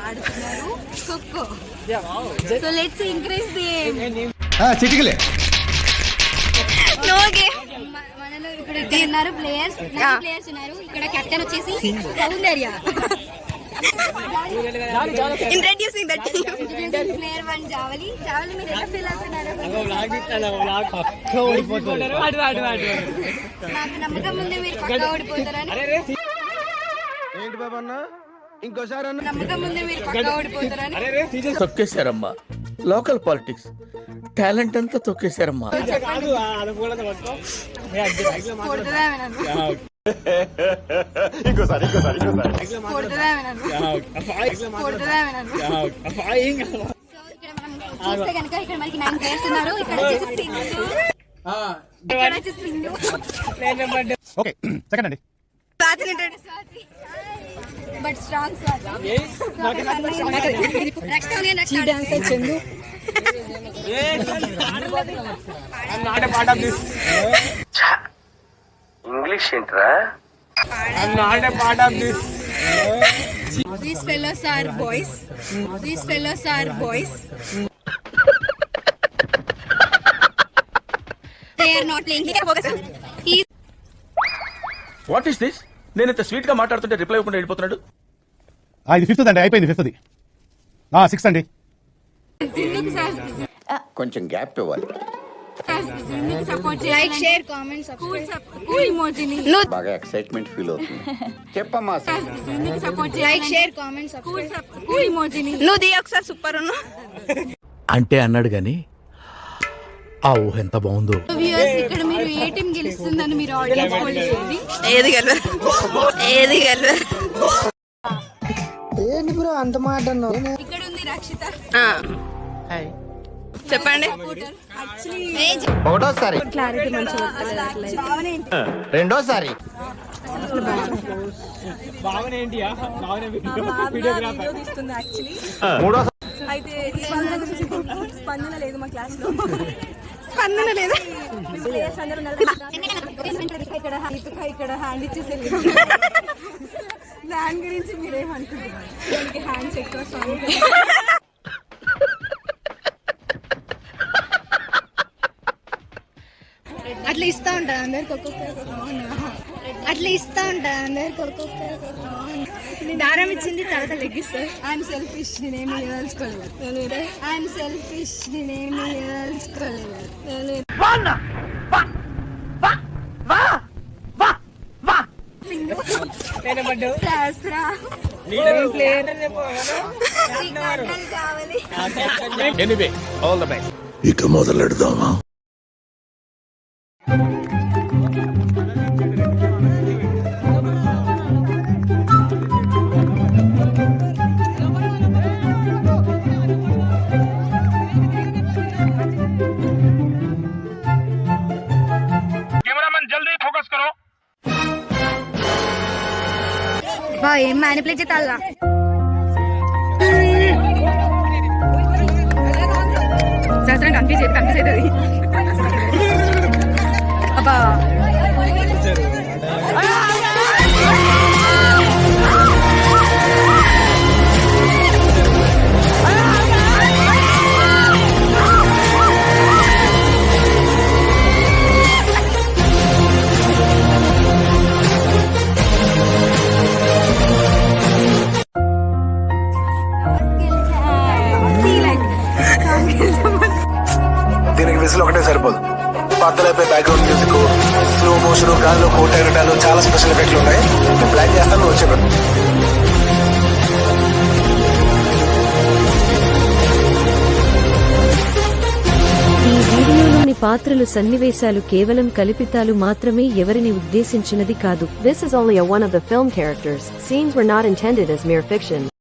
ఆడుతున్నారు Kho Kho. So let's increase the చిటికలే no game. మనలో ఇక్కడ ఉన్నారు ప్లేయర్స్ ఉన్నారు. ఇక్కడ కెప్టెన్ వచ్చేసి Soundarya. Introducing that player 1 Javali. Javali మీరు ఎలా ఫీల్ అవుతున్నారు? నాకు నమ్మకం ఉంది మీరు పక్కా ఓడిపోతారని. ఏంటి బాబా అన్న ఇంకోసారి నమ్మకం ఉంది మీరు పక్కా ఓడిపోతారని. తొక్కేశారమ్మా. లోకల్ పాలిటిక్స్ టాలెంట్ అంతా తొక్కేశారమ్మా. ఇంకోసారి చూస్తే కనుక ఇక్కడ మనకి 9 ప్లేయర్స్ ఉన్నారు. ఇక్కడ వచ్చేసి సింధు. ఓకే సెకండ్ అండి. But strong Chandu. ఇంగ్లీష్ ఏంట్రా? These fellows are boys. These fellows are boys. They are not playing. What is this? నేను ఇంత స్వీట్ గా మాట్లాడుతుంటే రిప్లై ఇవ్వకుండా వెళ్ళిపోతున్నాడు. ఇది 5th అండి, అయిపోయింది 5th. 6th అండి. కొంచెం గ్యాప్ ఇవ్వాలి. Like, share, comment, subscribe. Cool emoji ni. బాగా ఎక్సైట్మెంట్ ఫీల్ అవుతుంది. చెప్పమ్మా. Like, share, comment, subscribe. Cool emoji ni. No di ఒకసారి సూపర్ ఉన్నా అంటే అన్నాడు గాని ఆ ఊహ ఎంత బాగుందో. వ్యూవర్స్, ఇక్కడ మీరు ఏ టీం గెలుస్తుందని మీరు ఆడియన్స్ పోల్ చేయండి. ఏది గెలవదు. ఏంటి బ్రో అంత మాట అన్నావు? ఇక్కడ ఉంది రక్షిత. చెప్పండి. ఒకటోసారి, రెండోసారి అయితే స్పందన లేదు మా క్లాస్ లో. స్పందన లేదా? ఇక్కడ హ్యాండ్ ఇచ్చేసి దాని గురించి మీరేమనుకుంటున్నారు? దానికి హ్యాండ్స్ ఎక్కువ స్ట్రాంగ్. అట్లా ఇస్తా ఉంటా అందరికి ఒక్కొక్కరికి. దారం ఇచ్చింది తర్వాత లెగ్గిస్తారు. ఐఎమ్ సెల్ఫిష్, నేనేమి ఇవ్వాల్సుకోలేదు. Anyway all the best. ఇక మొదలెడదామా? ఏం మ్యానిపులేట్ చేస్తా శాస్త్రం కన్ఫ్యూజ్ అవుతుంది. అబ్బా దీనికి విజిల్ ఒకటే సరిపోదు. పద్దలైపోయి బ్యాక్గ్రౌండ్ మ్యూజిక్, స్లో మోషన్, గాల్లో కోట ఎగటాలు, చాలా స్పెషల్ ఎఫెక్ట్లు ఉన్నాయి. నేను ప్లాన్ చేస్తాను, వచ్చాను. ఈ వీడియోలోని పాత్రలు సన్నివేశాలు కేవలం కల్పితాలు మాత్రమే, ఎవరిని ఉద్దేశించినది కాదు. This is only one of the film characters. Scenes were not intended as mere fiction.